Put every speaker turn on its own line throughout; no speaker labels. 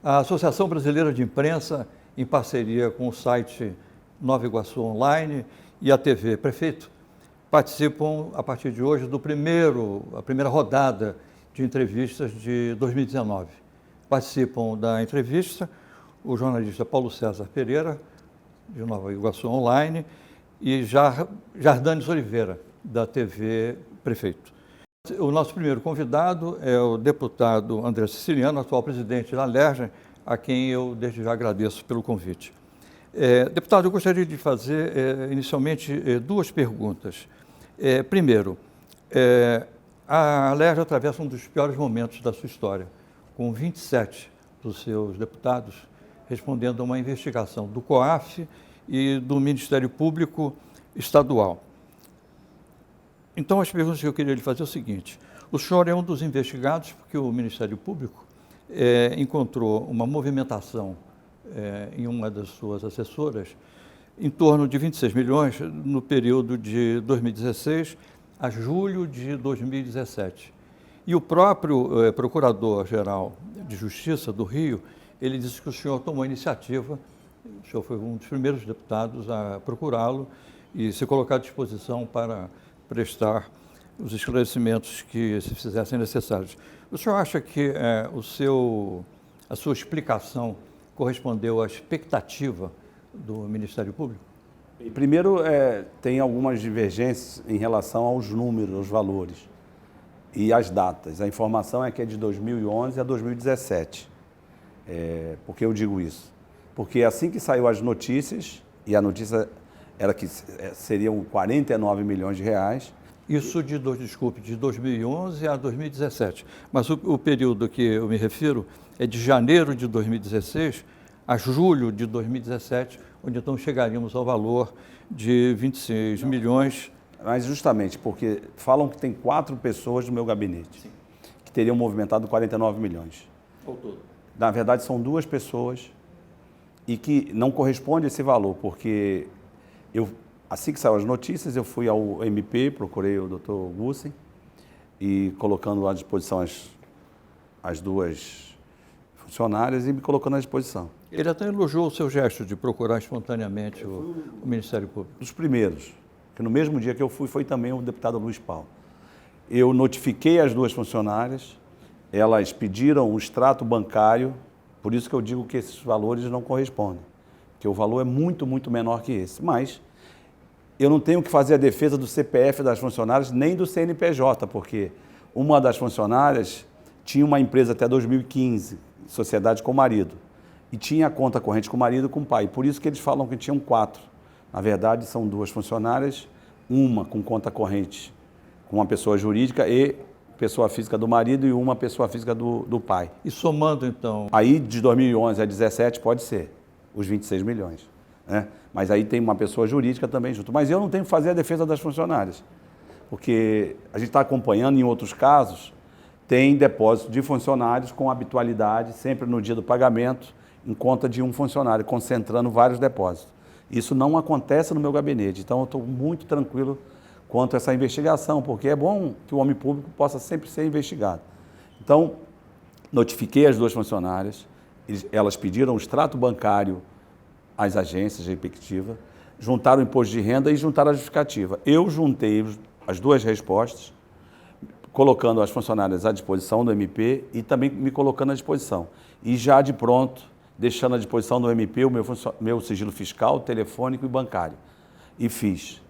A Associação Brasileira de Imprensa, em parceria com o site Nova Iguaçu Online e a TV Prefeito, participam, a partir de hoje, a primeira rodada de entrevistas de 2019. Participam da entrevista o jornalista Paulo César Pereira, de Nova Iguaçu Online, e Jardanes Oliveira, da TV Prefeito. O nosso primeiro convidado é o deputado André Siciliano, atual presidente da Alerj, a quem eu desde já agradeço pelo convite. Deputado, eu gostaria de fazer inicialmente duas perguntas. Primeiro, a Alerj atravessa um dos piores momentos da sua história, com 27 dos seus deputados respondendo a uma investigação do COAF e do Ministério Público Estadual. Então, as perguntas que eu queria lhe fazer é o seguinte: o senhor é um dos investigados porque o Ministério Público encontrou uma movimentação em uma das suas assessoras em torno de 26 milhões no período de 2016 a julho de 2017. E o próprio Procurador-Geral de Justiça do Rio, ele disse que o senhor tomou iniciativa, o senhor foi um dos primeiros deputados a procurá-lo e se colocar à disposição para prestar os esclarecimentos que se fizessem necessários. O senhor acha que a sua explicação correspondeu à expectativa do Ministério Público?
Primeiro, tem algumas divergências em relação aos números, aos valores e às datas. A informação é que é de 2011 a 2017. Por que eu digo isso? Porque assim que saiu as notícias, e a notícia era que seriam 49 milhões de reais.
Isso de 2011 a 2017. Mas o período que eu me refiro é de janeiro de 2016 a julho de 2017, onde então chegaríamos ao valor de 26 milhões.
Mas justamente porque falam que tem 4 pessoas no meu gabinete. Sim. Que teriam movimentado 49 milhões.
Ou todo.
Na verdade, são 2 pessoas e que não corresponde a esse valor, porque assim que saiu as notícias, eu fui ao MP, procurei o Dr. Gussen e colocando à disposição as 2 funcionárias e me colocando à disposição.
Ele até elogiou o seu gesto de procurar espontaneamente o Ministério Público.
Dos primeiros, que no mesmo dia que eu fui, foi também o deputado Luiz Paulo. Eu notifiquei as 2 funcionárias, elas pediram o extrato bancário, por isso que eu digo que esses valores não correspondem, porque o valor é muito, muito menor que esse. Mas eu não tenho que fazer a defesa do CPF das funcionárias nem do CNPJ, porque uma das funcionárias tinha uma empresa até 2015, sociedade com o marido, e tinha conta corrente com o marido e com o pai. Por isso que eles falam que tinham 4. Na verdade, são 2 funcionárias, uma com conta corrente com uma pessoa jurídica e pessoa física do marido e uma pessoa física do pai.
E somando, então?
Aí, de 2011 a 2017, pode ser os 26 milhões. Né? Mas aí tem uma pessoa jurídica também junto. Mas eu não tenho que fazer a defesa das funcionárias, porque a gente está acompanhando em outros casos, tem depósito de funcionários com habitualidade, sempre no dia do pagamento, em conta de um funcionário, concentrando vários depósitos. Isso não acontece no meu gabinete, então eu estou muito tranquilo quanto a essa investigação, porque é bom que o homem público possa sempre ser investigado. Então, notifiquei as 2 funcionárias, elas pediram o extrato bancário às agências respectivas, juntaram o imposto de renda e juntaram a justificativa. Eu juntei as 2 respostas, colocando as funcionárias à disposição do MP e também me colocando à disposição. E já de pronto, deixando à disposição do MP o meu sigilo fiscal, telefônico e bancário. E fiz,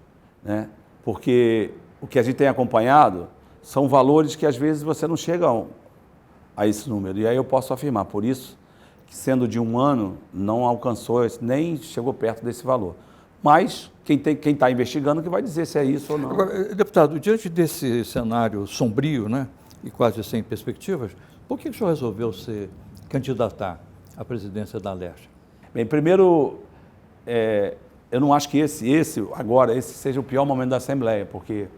né? Porque o que a gente tem acompanhado são valores que às vezes você não chega a esse número. E aí eu posso afirmar, por isso, que sendo de 1 ano, não alcançou, nem chegou perto desse valor. Mas quem está investigando que vai dizer se é isso ou não.
Agora, deputado, diante desse cenário sombrio, né, e quase sem perspectivas, por que o senhor resolveu se candidatar à presidência da Alerj?
Bem, primeiro, eu não acho que esse seja o pior momento da Assembleia, porque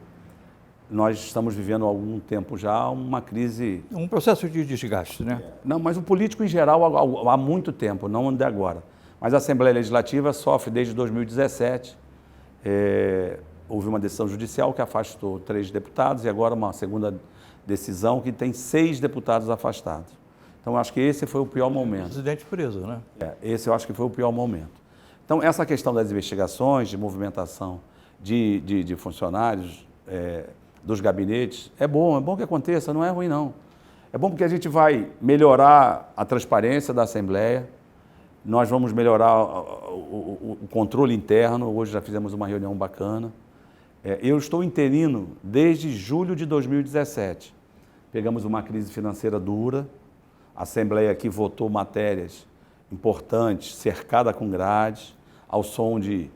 nós estamos vivendo há algum tempo já uma crise...
Um processo de desgaste, né?
Não, mas o político em geral há muito tempo, não de agora. Mas a Assembleia Legislativa sofre desde 2017. Houve uma decisão judicial que afastou 3 deputados e agora uma segunda decisão que tem 6 deputados afastados. Então, acho que esse foi o pior
O
momento.
presidente preso, né?
Esse eu acho que foi o pior momento. Então, essa questão das investigações, de movimentação de funcionários, dos gabinetes, é bom que aconteça, não é ruim não. É bom porque a gente vai melhorar a transparência da Assembleia, nós vamos melhorar o controle interno, hoje já fizemos uma reunião bacana. Eu estou interino desde julho de 2017. Pegamos uma crise financeira dura, a Assembleia aqui votou matérias importantes, cercada com grades, ao som de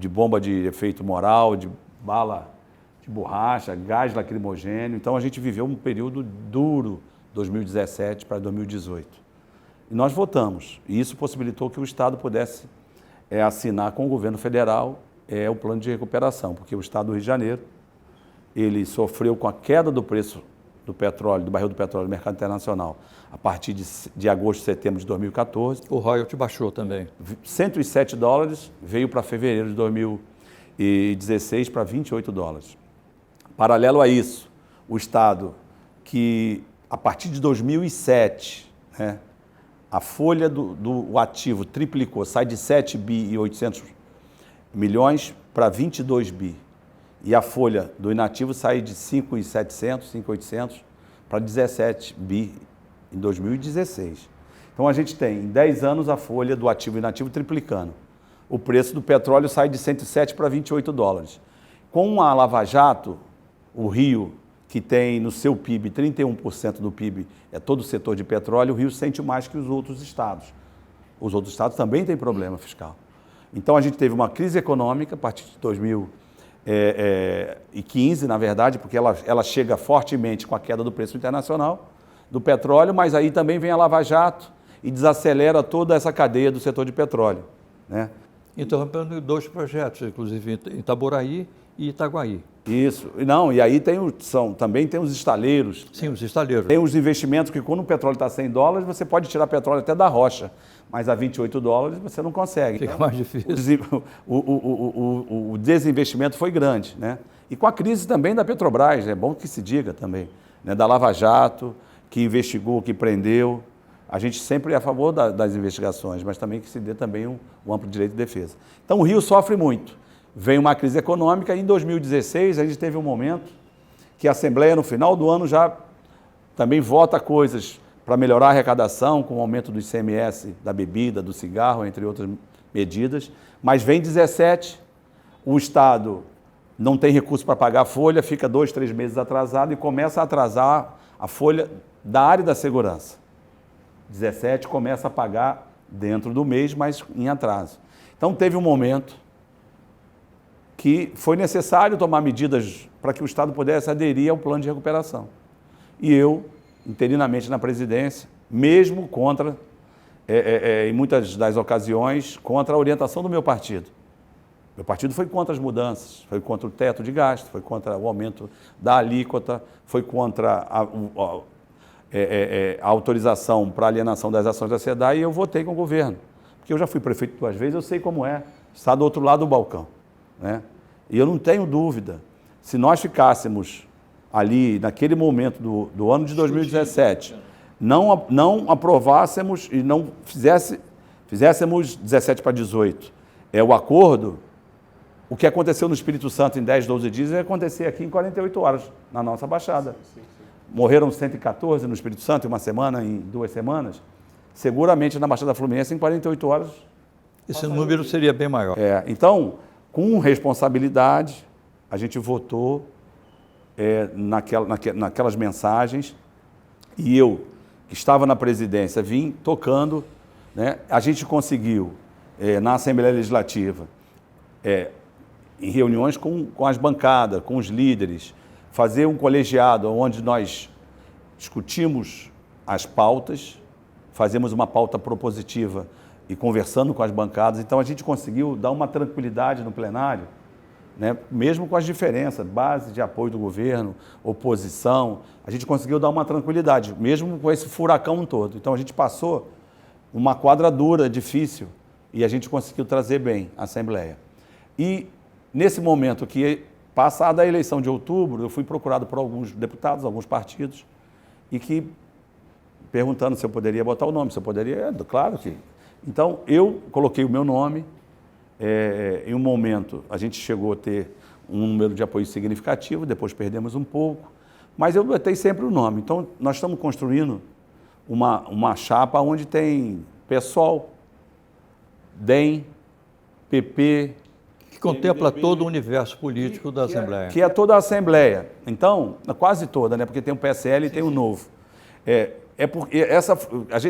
bomba de efeito moral, de bala de borracha, gás lacrimogênio. Então a gente viveu um período duro, 2017 para 2018. E nós votamos, e isso possibilitou que o Estado pudesse assinar com o governo federal o plano de recuperação, porque o Estado do Rio de Janeiro, ele sofreu com a queda do preço do petróleo, do barril do petróleo no mercado internacional, a partir de agosto, setembro de 2014.
O royalty baixou também.
$107 veio para fevereiro de 2016 para $28. Paralelo a isso, o Estado que, a partir de 2007, né, a folha do ativo triplicou, sai de 7 bi e 800 milhões para 22 bi. E a folha do inativo sai de 5.700, 5.800 para 17 bi em 2016. Então a gente tem, em 10 anos, a folha do ativo e inativo triplicando. O preço do petróleo sai de 107 para $28. Com a Lava Jato, o Rio, que tem no seu PIB, 31% do PIB é todo o setor de petróleo, o Rio sente mais que os outros estados. Os outros estados também têm problema fiscal. Então a gente teve uma crise econômica a partir de 2015, na verdade, porque ela chega fortemente com a queda do preço internacional do petróleo, mas aí também vem a Lava Jato e desacelera toda essa cadeia do setor de petróleo, né?
Interrompendo 2 projetos, inclusive em Itaboraí e Itaguaí.
Isso. Não, e aí também tem os estaleiros.
Sim, os estaleiros.
Tem os investimentos que quando o petróleo está a $100, você pode tirar petróleo até da rocha, mas a $28 você não consegue.
Fica mais difícil.
O desinvestimento foi grande, né? E com a crise também da Petrobras, é bom que se diga também, né? Da Lava Jato, que investigou, que prendeu. A gente sempre é a favor das investigações, mas também que se dê também um amplo direito de defesa. Então o Rio sofre muito. Vem uma crise econômica e em 2016 a gente teve um momento que a Assembleia no final do ano já também vota coisas para melhorar a arrecadação, com o aumento do ICMS, da bebida, do cigarro, entre outras medidas. Mas vem 17, o Estado não tem recurso para pagar a folha, fica 2, 3 meses atrasado e começa a atrasar a folha da área da segurança. 17 começa a pagar dentro do mês, mas em atraso. Então teve um momento que foi necessário tomar medidas para que o Estado pudesse aderir ao plano de recuperação. E eu, interinamente na presidência, mesmo contra, em muitas das ocasiões, contra a orientação do meu partido. Meu partido foi contra as mudanças, foi contra o teto de gasto, foi contra o aumento da alíquota, foi contra a autorização para alienação das ações da SEDAI e eu votei com o governo. Porque eu já fui prefeito 2 vezes, eu sei como é estar do outro lado do balcão, né? E eu não tenho dúvida, se nós ficássemos ali, naquele momento do ano de 2017, não aprovássemos e não fizéssemos 17 para 18, o acordo, o que aconteceu no Espírito Santo em 10, 12 dias ia acontecer aqui em 48 horas, na nossa Baixada. Morreram 114 no Espírito Santo em uma semana, em 2 semanas. Seguramente na Baixada Fluminense, em 48 horas.
Esse número seria bem maior.
Então, com responsabilidade, a gente votou naquelas mensagens e eu, que estava na presidência, vim tocando, né? A gente conseguiu, na Assembleia Legislativa, em reuniões com as bancadas, com os líderes, fazer um colegiado onde nós discutimos as pautas, fazemos uma pauta propositiva e conversando com as bancadas. Então a gente conseguiu dar uma tranquilidade no plenário, né? Mesmo com as diferenças, base de apoio do governo, oposição, a gente conseguiu dar uma tranquilidade, mesmo com esse furacão todo. Então a gente passou uma quadradura difícil e a gente conseguiu trazer bem a Assembleia. E nesse momento que, passada a eleição de outubro, eu fui procurado por alguns deputados, alguns partidos, e que perguntando se eu poderia botar o nome, se eu poderia, claro que. Então, eu coloquei o meu nome, em um momento a gente chegou a ter um número de apoio significativo, depois perdemos um pouco, mas eu botei sempre o nome. Então, nós estamos construindo uma chapa onde tem PSOL, DEM, PP...
Que contempla todo o universo político da Assembleia.
Que é toda a Assembleia. Então, quase toda, né? Porque tem o PSL e tem o Novo.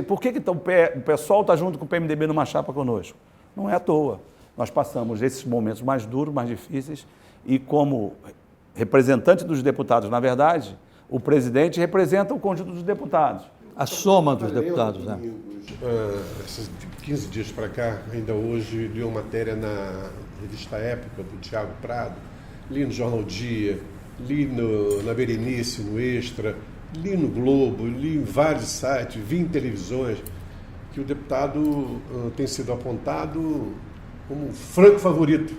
Por que então o PSOL está junto com o PMDB numa chapa conosco? Não é à toa. Nós passamos esses momentos mais duros, mais difíceis, e como representante dos deputados, na verdade, o presidente representa o conjunto dos deputados.
A soma dos deputados, né?
Esses 15 dias para cá, ainda hoje, li uma matéria na revista Época, do Tiago Prado, li no Jornal Dia, li na Berenice, no Extra, li no Globo, li em vários sites, vi em televisões, que o deputado tem sido apontado como franco favorito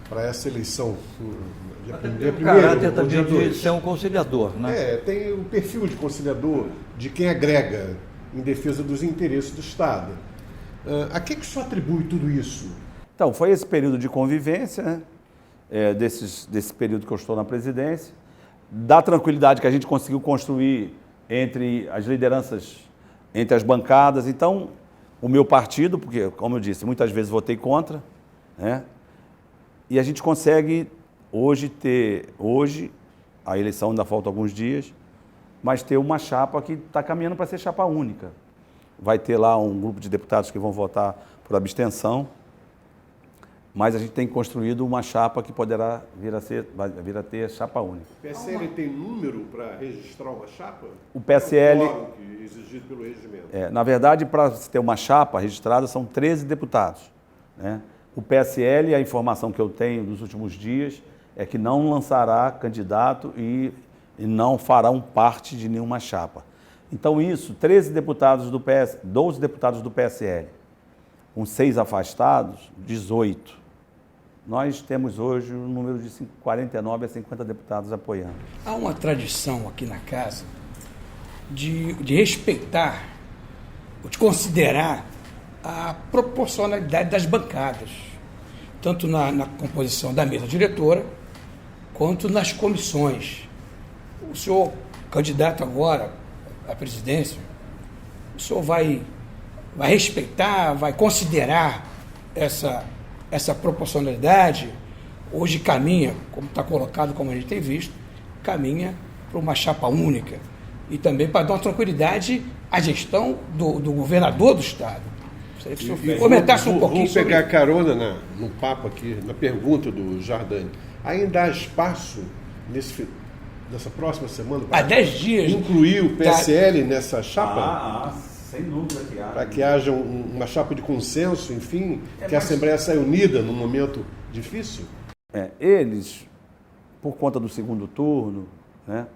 para essa eleição.
O caráter também de ser um conciliador, né?
Tem o perfil de conciliador, de quem agrega em defesa dos interesses do Estado. A que o senhor atribui tudo isso?
Então, foi esse período de convivência, né? Desse período que eu estou na presidência, da tranquilidade que a gente conseguiu construir entre as lideranças, entre as bancadas. Então, o meu partido, porque, como eu disse, muitas vezes votei contra, né? E a gente consegue hoje, a eleição ainda falta alguns dias, mas ter uma chapa que está caminhando para ser chapa única. Vai ter lá um grupo de deputados que vão votar por abstenção, mas a gente tem construído uma chapa que poderá vir a ter chapa única.
O PSL tem número para registrar uma chapa?
O PSL...
É o que é exigido pelo regimento.
Na verdade, para ter uma chapa registrada, são 13 deputados, né? O PSL, a informação que eu tenho dos últimos dias, é que não lançará candidato e não farão parte de nenhuma chapa. Então, 12 deputados do PSL, com 6 afastados, 18. Nós temos hoje um número de 49 a 50 deputados apoiando.
Há uma tradição aqui na casa de respeitar, ou de considerar a proporcionalidade das bancadas, tanto na composição da mesa diretora, quanto nas comissões. O senhor, candidato agora à presidência, o senhor vai respeitar, vai considerar essa proporcionalidade? Hoje caminha, como está colocado, como a gente tem visto, caminha para uma chapa única e também para dar uma tranquilidade à gestão do governador do Estado. Gostaria que o senhor comentasse um pouquinho sobre...
Vou pegar carona no papo aqui, na pergunta do Jardani. Ainda há espaço nessa próxima semana
há 10 dias
incluir o PSL nessa chapa?
Sem dúvida que há.
Para que haja uma chapa de consenso, enfim, que a Assembleia saia unida num momento difícil?
Eles, por conta do segundo turno, né,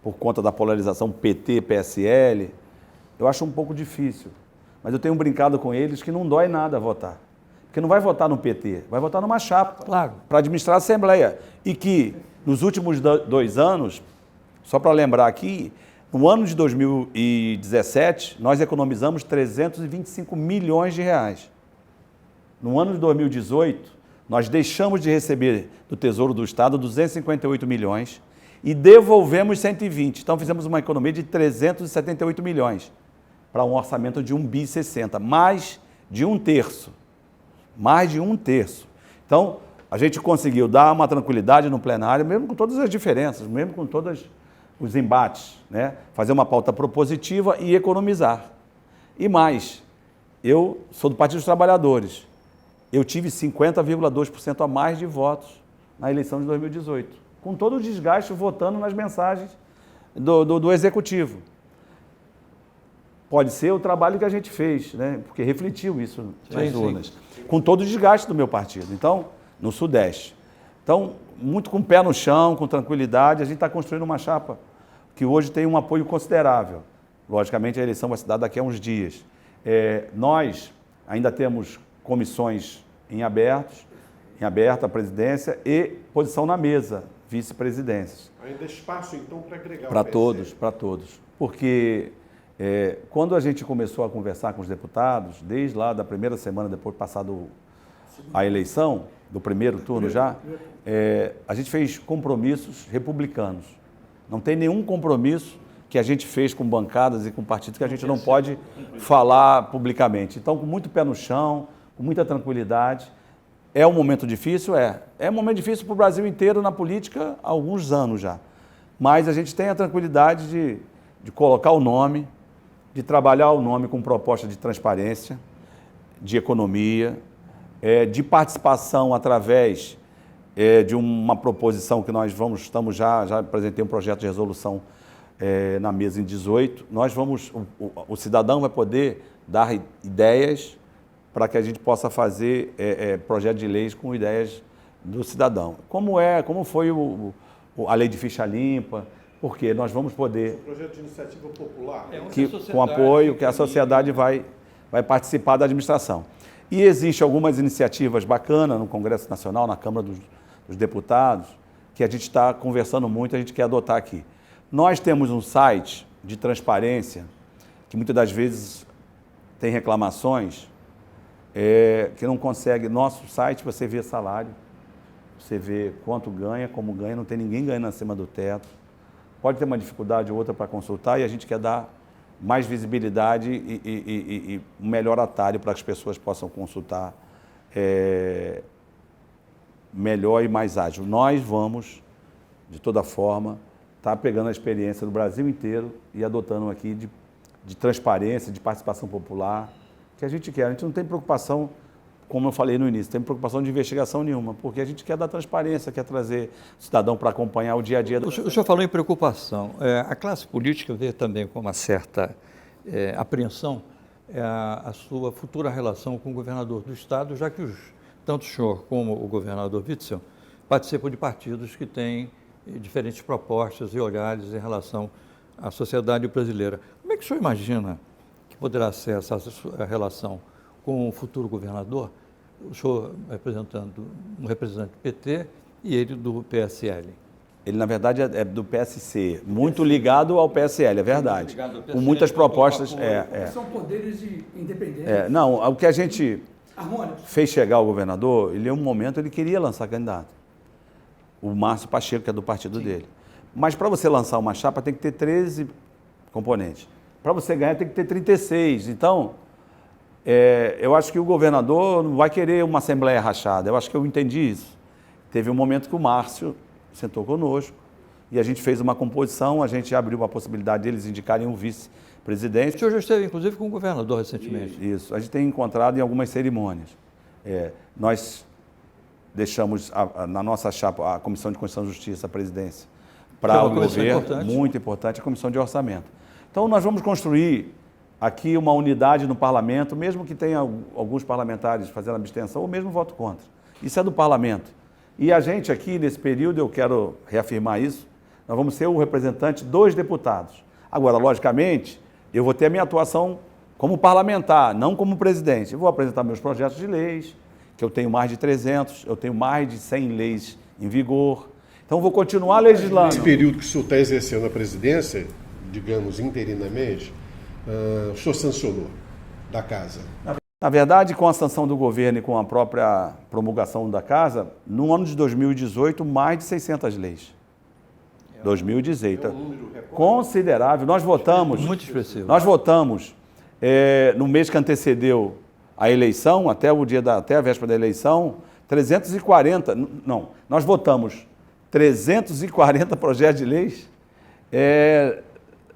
por conta da polarização PT-PSL, eu acho um pouco difícil. Mas eu tenho brincado com eles que não dói nada votar. Porque não vai votar no PT, vai votar numa chapa,
claro,
para administrar a Assembleia. E que, nos últimos 2 anos, só para lembrar aqui, no ano de 2017, nós economizamos 325 milhões de reais. No ano de 2018, nós deixamos de receber do Tesouro do Estado 258 milhões e devolvemos 120. Então, fizemos uma economia de 378 milhões para um orçamento de 1,60 bi, mais de um terço. Mais de um terço. Então, a gente conseguiu dar uma tranquilidade no plenário, mesmo com todas as diferenças, mesmo com todos os embates, né? Fazer uma pauta propositiva e economizar. E mais, eu sou do Partido dos Trabalhadores. Eu tive 50,2% a mais de votos na eleição de 2018, com todo o desgaste votando nas mensagens do Executivo. Pode ser o trabalho que a gente fez, né? Porque refletiu isso nas urnas. Com todo o desgaste do meu partido. Então, no Sudeste. Então, muito com o pé no chão, com tranquilidade, a gente está construindo uma chapa que hoje tem um apoio considerável. Logicamente, a eleição vai se dar daqui a uns dias. Nós ainda temos comissões em aberta a presidência e posição na mesa, vice-presidências.
Ainda espaço, então, para agregar
para todos. Porque Quando a gente começou a conversar com os deputados, desde lá da primeira semana depois passado a eleição, do primeiro turno já, a gente fez compromissos republicanos. Não tem nenhum compromisso que a gente fez com bancadas e com partidos que a gente não pode falar publicamente. Então, com muito pé no chão, com muita tranquilidade. É um momento difícil? É um momento difícil para o Brasil inteiro na política há alguns anos já. Mas a gente tem a tranquilidade de colocar o nome, de trabalhar o nome com proposta de transparência, de economia, de participação através de uma proposição que nós já apresentei um projeto de resolução na mesa em 18. O cidadão vai poder dar ideias para que a gente possa fazer projeto de leis com ideias do cidadão. Como foi a lei de ficha limpa, porque nós vamos poder...
Um projeto de iniciativa popular.
Com apoio, que a sociedade vai participar da administração. E existem algumas iniciativas bacanas no Congresso Nacional, na Câmara dos Deputados, que a gente está conversando muito, a gente quer adotar aqui. Nós temos um site de transparência, que muitas das vezes tem reclamações, que não consegue. Nosso site, você vê salário, você vê quanto ganha, como ganha, não tem ninguém ganhando acima do teto. Pode ter uma dificuldade ou outra para consultar e a gente quer dar mais visibilidade e um melhor atalho para que as pessoas possam consultar melhor e mais ágil. Nós vamos, de toda forma, estar pegando a experiência do Brasil inteiro e adotando aqui de transparência, de participação popular, que a gente quer. A gente não tem preocupação, como eu falei no início, tem preocupação de investigação nenhuma, porque a gente quer dar transparência, quer trazer o cidadão para acompanhar o dia a dia.
O senhor falou em preocupação. A classe política vê também com uma certa apreensão a sua futura relação com o governador do Estado, já que tanto o senhor como o governador Witzel participam de partidos que têm diferentes propostas e olhares em relação à sociedade brasileira. Como é que o senhor imagina que poderá ser essa relação com o futuro governador, o senhor representando um representante do PT e ele do PSL?
Ele, na verdade, é do PSC, muito ligado ao PSL, é verdade. Com muitas propostas.
São poderes independentes.
Não, o que a gente fez chegar ao governador, em um momento ele queria lançar candidato. O Márcio Pacheco, que é do partido dele. Mas para você lançar uma chapa tem que ter 13 componentes. Para você ganhar tem que ter 36. Então, eu acho que o governador não vai querer uma assembleia rachada. Eu acho que eu entendi isso. Teve um momento que o Márcio sentou conosco e a gente fez uma composição, a gente abriu uma possibilidade deles indicarem um vice-presidente.
O senhor já esteve, inclusive, com o governador recentemente.
Isso. A gente tem encontrado em algumas cerimônias. Nós deixamos na nossa chapa a Comissão de Constituição e Justiça, a presidência, para o governo, muito importante, a Comissão de Orçamento. Então, nós vamos construir aqui uma unidade no parlamento, mesmo que tenha alguns parlamentares fazendo abstenção ou mesmo voto contra. Isso é do parlamento. E a gente aqui, nesse período, eu quero reafirmar isso, nós vamos ser o representante dos deputados. Agora, logicamente, eu vou ter a minha atuação como parlamentar, não como presidente. Eu vou apresentar meus projetos de leis, que eu tenho mais de 300, eu tenho mais de 100 leis em vigor. Então, eu vou continuar legislando.
Nesse período que o senhor está exercendo a presidência, digamos, interinamente, o senhor sancionou da Casa?
Na verdade, com a sanção do governo e com a própria promulgação da Casa, no ano de 2018, mais de 600 leis. 2018. Considerável. Nós votamos...
Muito expressivo.
Nós votamos no mês que antecedeu a eleição, até a véspera da eleição, 340... Não, nós votamos 340 projetos de leis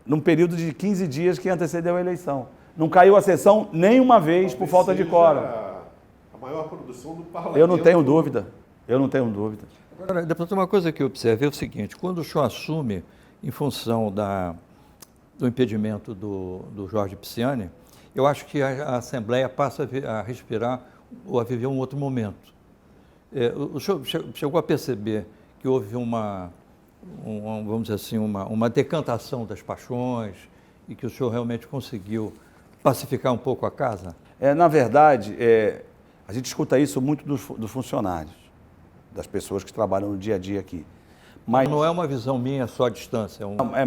num período de 15 dias que antecedeu a eleição. Não caiu a sessão nenhuma vez por falta de quórum.
A maior produção do parlamento.
Eu não tenho dúvida.
Agora, deputado, uma coisa que eu observei é o seguinte: quando o senhor assume, em função do impedimento do Jorge Pisciani, eu acho que a Assembleia passa a respirar ou a viver um outro momento. O senhor chegou a perceber que houve vamos dizer assim, uma decantação das paixões e que o senhor realmente conseguiu pacificar um pouco a casa?
Na verdade, a gente escuta isso muito dos funcionários, das pessoas que trabalham no dia a dia aqui. Mas
não é uma visão minha só à distância.
É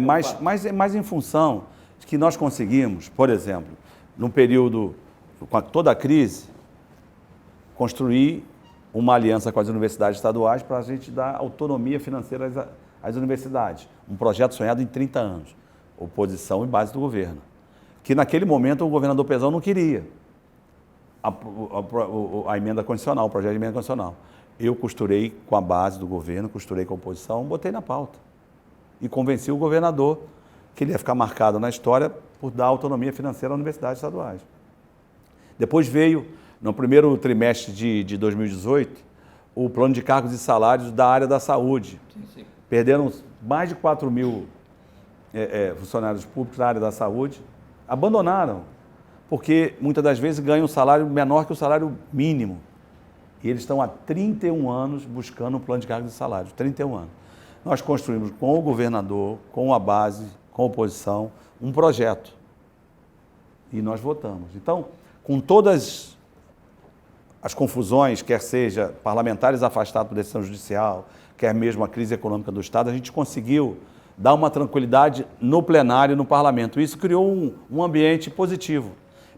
mais em função, que nós conseguimos, por exemplo, num período, com toda a crise, construir uma aliança com as universidades estaduais para a gente dar autonomia financeira às universidades. Um projeto sonhado em 30 anos, oposição e base do governo. Que naquele momento o governador Pezão não queria a emenda condicional, o projeto de emenda condicional. Eu costurei com a base do governo, costurei com a oposição, botei na pauta. E convenci o governador que ele ia ficar marcado na história por dar autonomia financeira às universidades estaduais. Depois veio, no primeiro trimestre de 2018, o plano de cargos e salários da área da saúde.
Sim.
Perderam mais de 4 mil funcionários públicos da área da saúde, abandonaram, porque muitas das vezes ganham um salário menor que o salário mínimo. E eles estão há 31 anos buscando um plano de cargos e salários, 31 anos. Nós construímos com o governador, com a base, com a oposição, um projeto. E nós votamos. Então, com todas as confusões, quer seja parlamentares afastados por decisão judicial, quer mesmo a crise econômica do Estado, a gente conseguiu dar uma tranquilidade no plenário, no parlamento. Isso criou um ambiente positivo.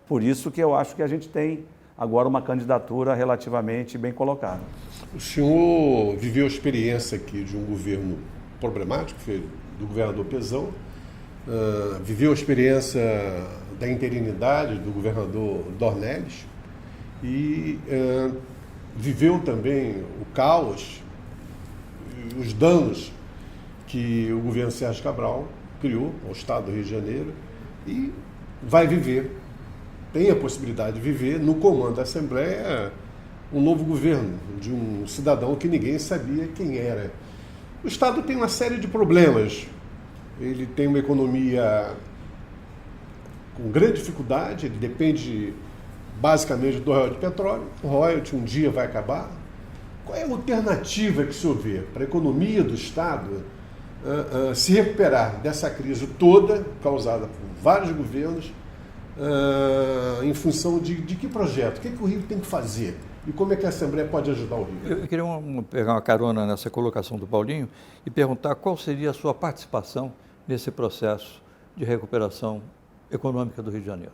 Por isso que eu acho que a gente tem agora uma candidatura relativamente bem colocada.
O senhor viveu a experiência aqui de um governo problemático, que foi do governador Pezão, viveu a experiência da interinidade do governador Dornelles e viveu também o caos, os danos que o governo Sérgio Cabral criou ao Estado do Rio de Janeiro e vai viver, tem a possibilidade de viver no comando da Assembleia um novo governo de um cidadão que ninguém sabia quem era. O Estado tem uma série de problemas. Ele tem uma economia com grande dificuldade, ele depende basicamente do royalties de petróleo. O royalties um dia vai acabar. Qual é a alternativa que o senhor vê para a economia do Estado se recuperar dessa crise toda, causada por vários governos, em função de que projeto? O que o Rio tem que fazer? E como é que a Assembleia pode ajudar o Rio?
Eu queria pegar uma carona nessa colocação do Paulinho e perguntar qual seria a sua participação nesse processo de recuperação econômica do Rio de Janeiro.